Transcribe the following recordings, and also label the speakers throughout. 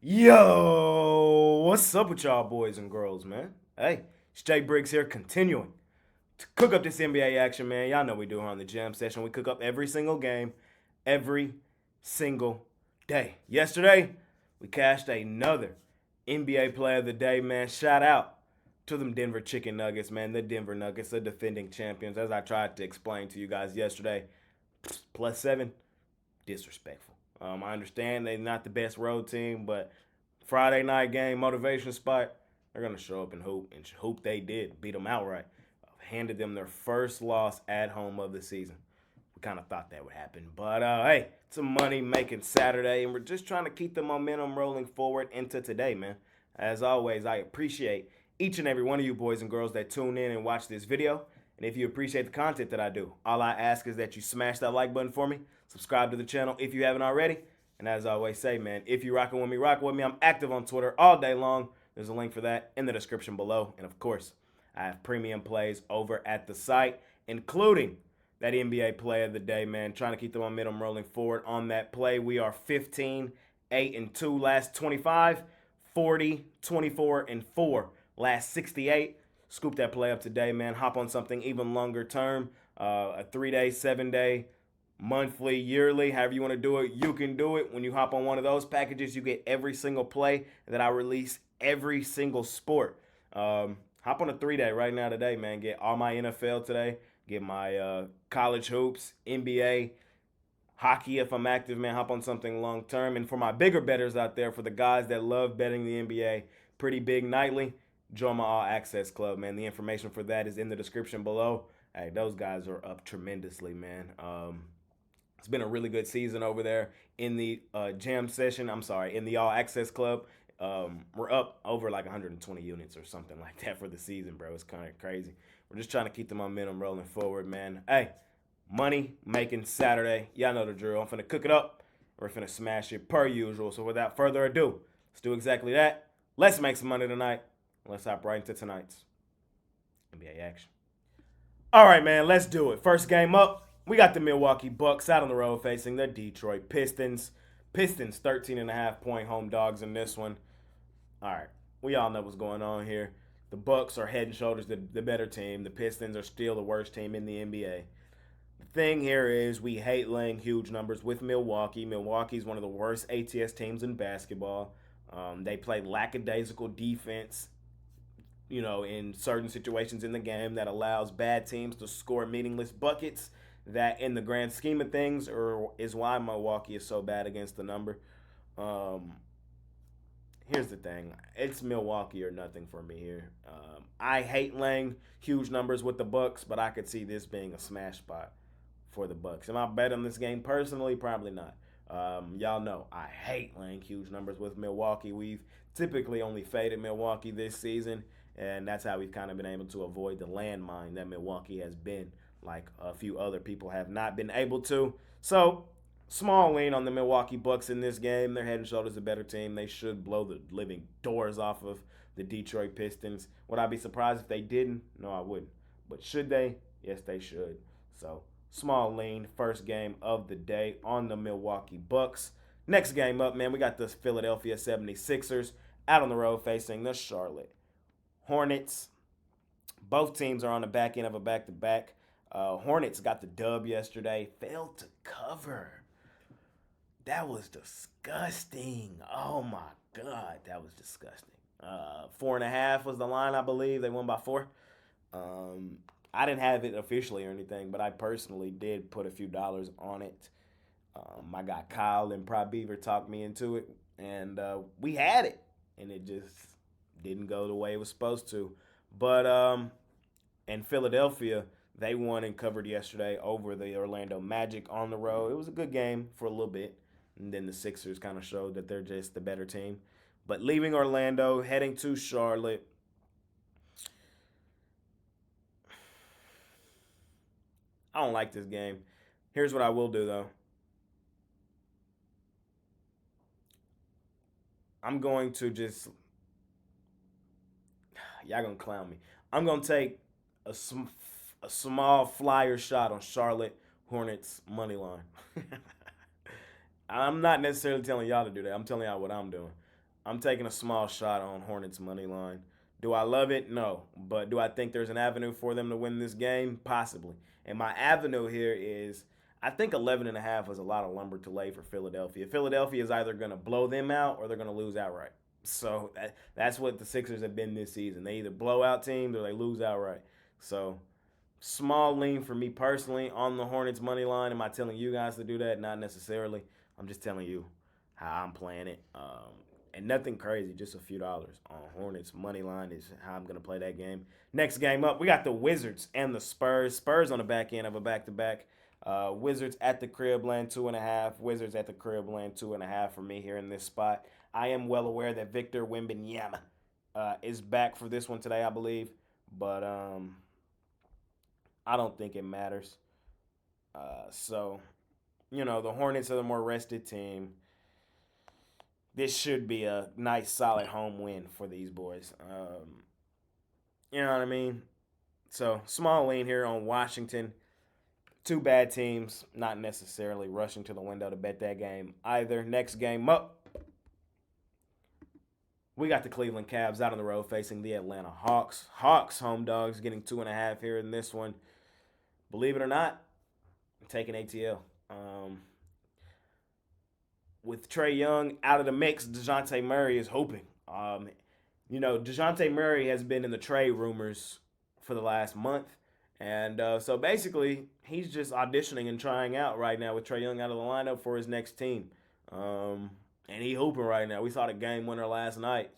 Speaker 1: Yo, what's up with y'all boys and girls, man? Hey, it's Jay Briggs here, continuing to cook up this NBA action, man. Y'all know we do here on the Jam Session. We cook up every single game, every single day. Yesterday, we cashed another NBA Player of the Day, man. Shout out to them Denver Chicken Nuggets, man. The Denver Nuggets, the defending champions. As I tried to explain to you guys yesterday, +7, disrespectful. I understand they're not the best road team, but Friday night game motivation spot, they're gonna show up and hoop they did, beat them outright, handed them their first loss at home of the season. We kind of thought that would happen, but hey, it's a money making Saturday, and we're just trying to keep the momentum rolling forward into today, man. As always, I appreciate each and every one of you boys and girls that tune in and watch this video. And if you appreciate the content that I do, all I ask is that you smash that like button for me, subscribe to the channel if you haven't already. And as I always say, man, if you're rocking with me, rock with me. I'm active on Twitter all day long. There's a link for that in the description below. And of course, I have premium plays over at the site, including that NBA play of the day, man. Trying to keep the momentum rolling forward on that play. We are 15, 8, and 2 last 25, 40, 24, and 4 last 68. Scoop that play up today, man. Hop on something even longer term, a 3-day, 7-day, monthly, yearly, however you want to do it, you can do it. When you hop on one of those packages, you get every single play that I release, every single sport. Hop on a 3-day right now today, man. Get all my NFL today. Get my college hoops, NBA, hockey if I'm active, man. Hop on something long term. And for my bigger bettors out there, for the guys that love betting the NBA pretty big nightly, join my All Access Club, man. The information for that is in the description below. Hey, those guys are up tremendously, man. It's been a really good season over there in the jam session. I'm sorry, in the All Access Club. We're up over like 120 units or something like that for the season, bro. It's kind of crazy. We're just trying to keep the momentum rolling forward, man. Hey, money making Saturday. Y'all know the drill. I'm finna cook it up. We're finna smash it per usual. So without further ado, let's do exactly that. Let's make some money tonight. Let's hop right into tonight's NBA action. All right, man, let's do it. First game up, we got the Milwaukee Bucks out on the road facing the Detroit Pistons. Pistons 13.5 point home dogs in this one. All right, we all know what's going on here. The Bucks are head and shoulders the better team. The Pistons are still the worst team in the NBA. The thing here is we hate laying huge numbers with Milwaukee. Milwaukee's one of the worst ATS teams in basketball. They play lackadaisical defense, in certain situations in the game that allows bad teams to score meaningless buckets. That, in the grand scheme of things, is why Milwaukee is so bad against the number. Um, Here's the thing: it's Milwaukee or nothing for me here. I hate laying huge numbers with the Bucks, but I could see this being a smash spot for the Bucks. Am I betting this game personally? Probably not. Y'all know I hate laying huge numbers with Milwaukee. We've typically only faded Milwaukee this season, and that's how we've kind of been able to avoid the landmine that Milwaukee has been, like a few other people have not been able to. So, small lean on the Milwaukee Bucks in this game. They're head and shoulders a better team. They should blow the living doors off of the Detroit Pistons. Would I be surprised if they didn't? No, I wouldn't. But should they? Yes, they should. So, small lean, first game of the day on the Milwaukee Bucks. Next game up, man, we got the Philadelphia 76ers out on the road facing the Charlotte Hornets. Both teams are on the back end of a back-to-back. Hornets got the dub yesterday, failed to cover. That was disgusting. Oh my God, that was disgusting. 4.5 was the line, I believe. They won by 4. Um, I didn't have it officially or anything, but I personally did put a few dollars on it. My guy Kyle and Prop Beaver talked me into it, and we had it, and it just didn't go the way it was supposed to. But in Philadelphia, they won and covered yesterday over the Orlando Magic on the road. It was a good game for a little bit, and then the Sixers kind of showed that they're just the better team. But leaving Orlando, heading to Charlotte, I don't like this game. Here's what I will do though. I'm going to just y'all gonna clown me. I'm gonna take a a small flyer shot on Charlotte Hornets money line. I'm not necessarily telling y'all to do that. I'm telling y'all what I'm doing. I'm taking a small shot on Hornets money line. Do I love it? No. But do I think there's an avenue for them to win this game? Possibly. And my avenue here is I think 11 and a half was a lot of lumber to lay for Philadelphia. Philadelphia is either going to blow them out or they're going to lose outright. So that's what the Sixers have been this season. They either blow out teams or they lose outright. So small lean for me personally on the Hornets money line. Am I telling you guys to do that? Not necessarily. I'm just telling you how I'm playing it. And nothing crazy, just a few dollars on Hornets money line is how I'm gonna play that game. Next game up, we got the Wizards and the Spurs. Spurs on the back end of a back to back. Wizards at the crib land 2.5. Wizards at the crib land 2.5 for me here in this spot. I am well aware that Victor Wembanyama is back for this one today, I believe, but I don't think it matters. So the Hornets are the more rested team. This should be a nice, solid home win for these boys. You know what I mean? So, small lean here on Washington. Two bad teams, not necessarily rushing to the window to bet that game either. Next game up, we got the Cleveland Cavs out on the road facing the Atlanta Hawks. Hawks, home dogs, getting 2.5 here in this one. Believe it or not, I'm taking ATL. With Trae Young out of the mix, DeJounte Murray is hooping. DeJounte Murray has been in the trade rumors for the last month. And so basically, he's just auditioning and trying out right now with Trae Young out of the lineup for his next team. And he hooping right now. We saw the game winner last night.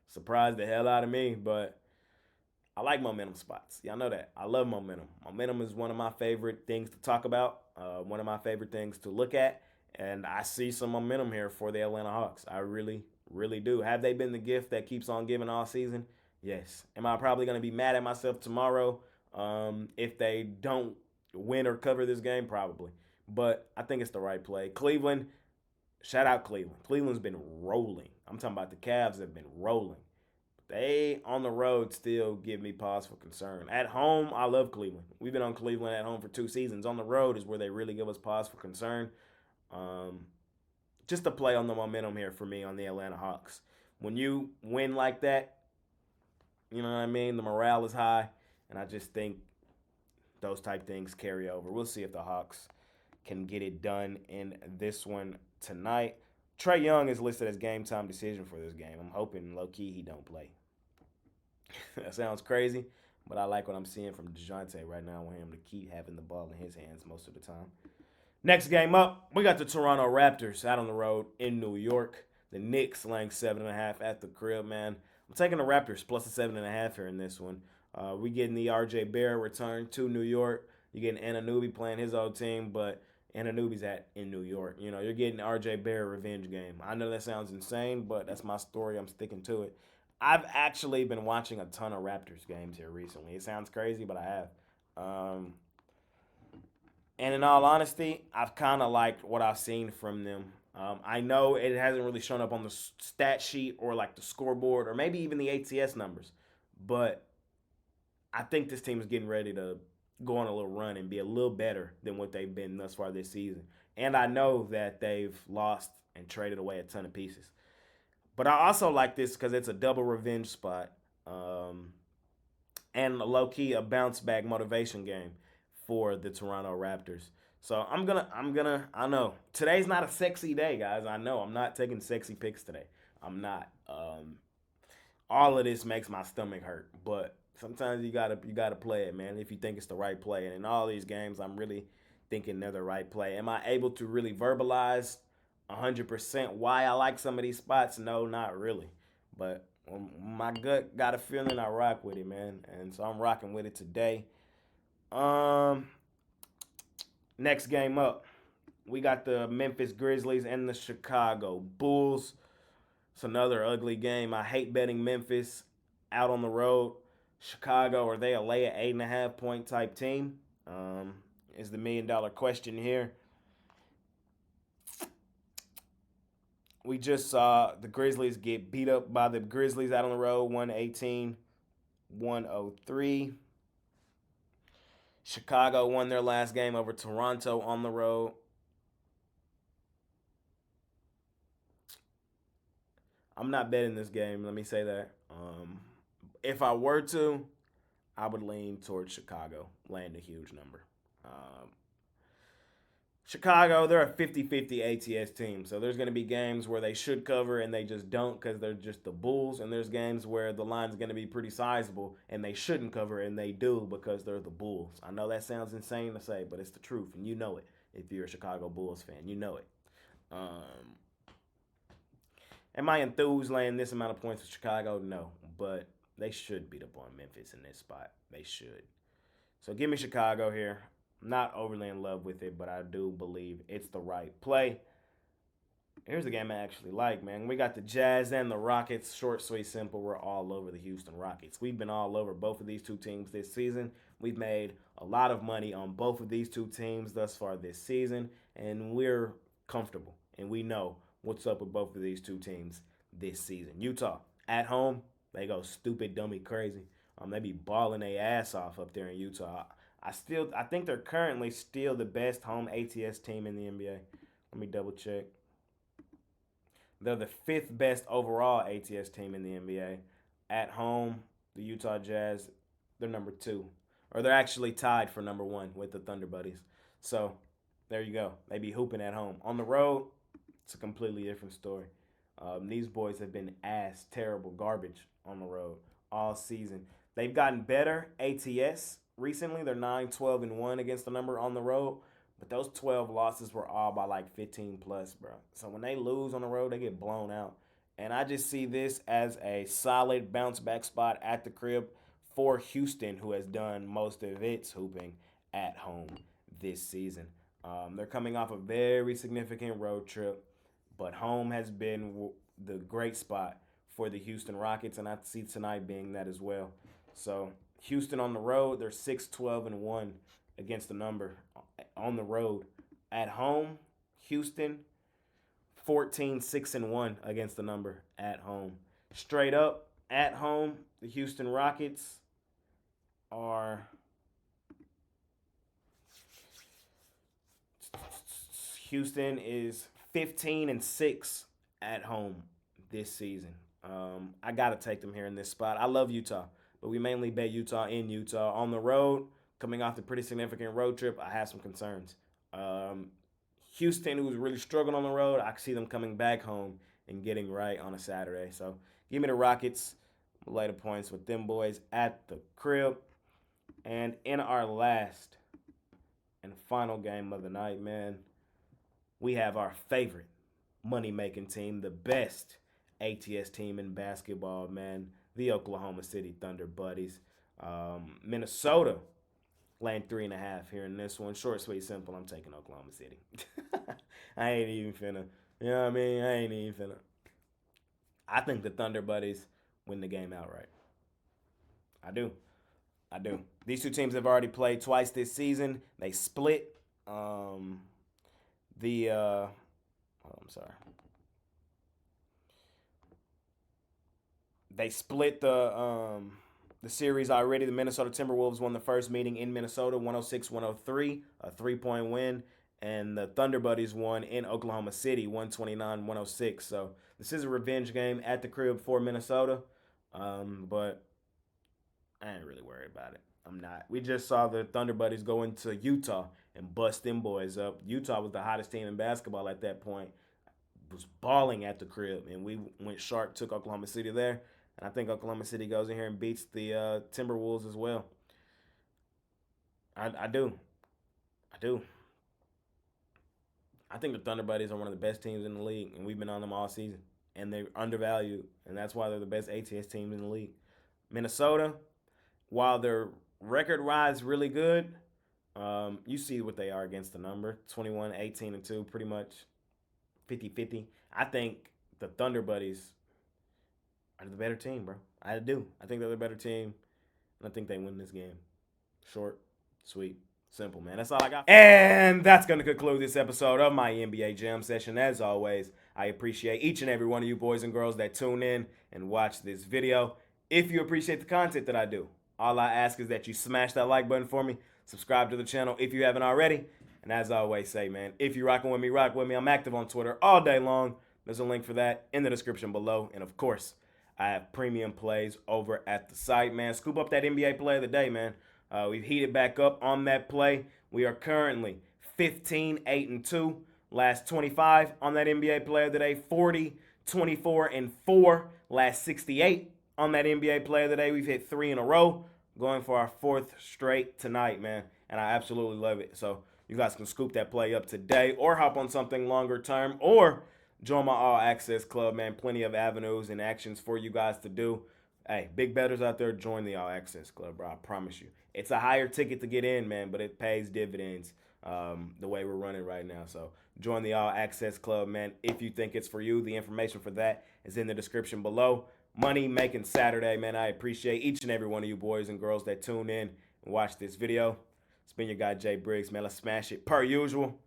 Speaker 1: Surprised the hell out of me, but I like momentum spots. Y'all know that. I love momentum. Momentum is one of my favorite things to talk about, one of my favorite things to look at. And I see some momentum here for the Atlanta Hawks. I really, really do. Have they been the gift that keeps on giving all season? Yes. Am I probably going to be mad at myself tomorrow if they don't win or cover this game? Probably. But I think it's the right play. Cleveland, shout out Cleveland. Cleveland's been rolling. I'm talking about the Cavs have been rolling. They on the road still give me pause for concern. At home, I love Cleveland. We've been on Cleveland at home for 2 seasons. On the road is where they really give us pause for concern. Um, just a play on the momentum here for me on the Atlanta Hawks. When you win like that, you know what I mean? The morale is high, and I just think those type things carry over. We'll see if the Hawks can get it done in this one tonight. Trae Young is listed as game time decision for this game. I'm hoping low-key he don't play. That sounds crazy, but I like what I'm seeing from DeJounte right now. I want him to keep having the ball in his hands most of the time. Next game up, we got the Toronto Raptors out on the road in New York. The Knicks laying 7.5 at the crib, man. I'm taking the Raptors plus a 7.5 here in this one. We getting the R.J. Barrett return to New York. You're getting Anunoby playing his old team, but Anunoby's in New York. You're getting R.J. Barrett revenge game. I know that sounds insane, but that's my story. I'm sticking to it. I've actually been watching a ton of Raptors games here recently. It sounds crazy, but I have. And in all honesty, I've kind of liked what I've seen from them. I know it hasn't really shown up on the stat sheet or like the scoreboard or maybe even the ATS numbers, but I think this team is getting ready to go on a little run and be a little better than what they've been thus far this season. And I know that they've lost and traded away a ton of pieces. But I also like this because it's a double revenge spot and low key a bounce back motivation game for the Toronto Raptors. So I know today's not a sexy day, guys. I know I'm not taking sexy picks today. I'm not. All of this makes my stomach hurt, but sometimes you gotta play it, man. If you think it's the right play, and in all these games, I'm really thinking they're the right play. Am I able to really verbalize 100% why I like some of these spots? No, not really. But my gut got a feeling I rock with it, man, and so I'm rocking with it today. Um, Next game up, we got the Memphis Grizzlies and the Chicago Bulls. It's another ugly game. I hate betting Memphis out on the road. Chicago, are they a lay at 8.5 point type team? Is the $1 million question here. We just saw the Grizzlies get beat up by the Grizzlies out on the road, 118-103. Chicago won their last game over Toronto on the road. I'm not betting this game. Let me say that. If I were to, I would lean towards Chicago, laying a huge number. Um, Chicago, they're a 50-50 ATS team. So there's going to be games where they should cover and they just don't because they're just the Bulls. And there's games where the line's going to be pretty sizable and they shouldn't cover and they do because they're the Bulls. I know that sounds insane to say, but it's the truth. And you know it if you're a Chicago Bulls fan. You know it. Am I enthused laying this amount of points with Chicago? No. But they should beat up on Memphis in this spot. They should. So give me Chicago here. I'm not overly in love with it, but I do believe it's the right play. Here's a game I actually like, man. We got the Jazz and the Rockets. Short, sweet, simple. We're all over the Houston Rockets. We've been all over both of these two teams this season. We've made a lot of money on both of these two teams thus far this season, and we're comfortable, and we know what's up with both of these two teams this season. Utah, at home, they go stupid, dummy, crazy. They be balling their ass off up there in Utah. I think they're currently still the best home ATS team in the NBA. Let me double check. They're the fifth best overall ATS team in the NBA. At home, the Utah Jazz, they're number 2. Or they're actually tied for number 1 with the Thunder Buddies. So, there you go. They be hooping at home. On the road, it's a completely different story. These boys have been ass, terrible, garbage on the road all season. They've gotten better ATS recently. They're 9-12-1 against the number on the road. But those 12 losses were all by like 15 plus, bro. So when they lose on the road, they get blown out. And I just see this as a solid bounce back spot at the crib for Houston, who has done most of its hooping at home this season. They're coming off a very significant road trip, but home has been the great spot for the Houston Rockets, and I see tonight being that as well. So Houston on the road, they're 6-12-1 against the number on the road. At home, Houston 14-6-1 against the number at home. Straight up at home, the Houston Rockets are Houston is 15-6 at home this season. I gotta take them here in this spot. I love Utah, but we mainly bet Utah in Utah. On the road, coming off the pretty significant road trip, I have some concerns. Houston, who's really struggling on the road, I see them coming back home and getting right on a Saturday. So give me the Rockets. Lay the points with them boys at the crib. And in our last and final game of the night, man, we have our favorite money-making team, the best ATS team in basketball, man, the Oklahoma City Thunder Buddies. Minnesota laying 3.5 here in this one. Short, sweet, simple. I'm taking Oklahoma City. I ain't even finna. You know what I mean? I ain't even finna. I think the Thunder Buddies win the game outright. I do. These two teams have already played twice this season. They split. I'm sorry. They split the series already. The Minnesota Timberwolves won the first meeting in Minnesota, 106-103, a 3-point win. And the Thunder Buddies won in Oklahoma City, 129-106. So this is a revenge game at the crib for Minnesota. But I ain't really worried about it. I'm not. We just saw the Thunder Buddies go into Utah and bust them boys up. Utah was the hottest team in basketball at that point. Was balling at the crib, and we went sharp, took Oklahoma City there. And I think Oklahoma City goes in here and beats the Timberwolves as well. I do. I think the Thunder Buddies are one of the best teams in the league, and we've been on them all season. And they're undervalued, and that's why they're the best ATS teams in the league. Minnesota, while their record-wise really good, you see what they are against the number. 21-18-2, pretty much 50-50. I think the Thunder Buddies are the better team, bro. I do. I think they're the better team, and I think they win this game. Short, sweet, simple, man. That's all I got. And that's going to conclude this episode of my NBA Jam Session. As always, I appreciate each and every one of you boys and girls that tune in and watch this video. If you appreciate the content that I do, all I ask is that you smash that like button for me. Subscribe to the channel if you haven't already. And as I always say, man, if you're rocking with me, rock with me. I'm active on Twitter all day long. There's a link for that in the description below. And of course, I have premium plays over at the site, man. Scoop up that NBA play of the day, man. We've heated back up on that play. We are currently 15, 8, and 2. Last 25 on that NBA play of the day. 40, 24, and 4. Last 68 on that NBA play of the day. We've hit 3 in a row. Going for our 4th straight tonight, man. And I absolutely love it. So you guys can scoop that play up today or hop on something longer term or join my all access club, man. Plenty of avenues and actions for you guys to do. Hey, big bettors out there, join the all access club, bro. I promise you. It's a higher ticket to get in, man, but it pays dividends the way we're running right now. So join the all access club, man. If you think it's for you, the information for that is in the description below. Money making Saturday, man. I appreciate each and every one of you boys and girls that tune in and watch this video. It's been your guy, Jay Briggs, man. Let's smash it per usual.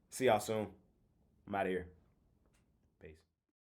Speaker 1: See y'all soon. I'm out of here.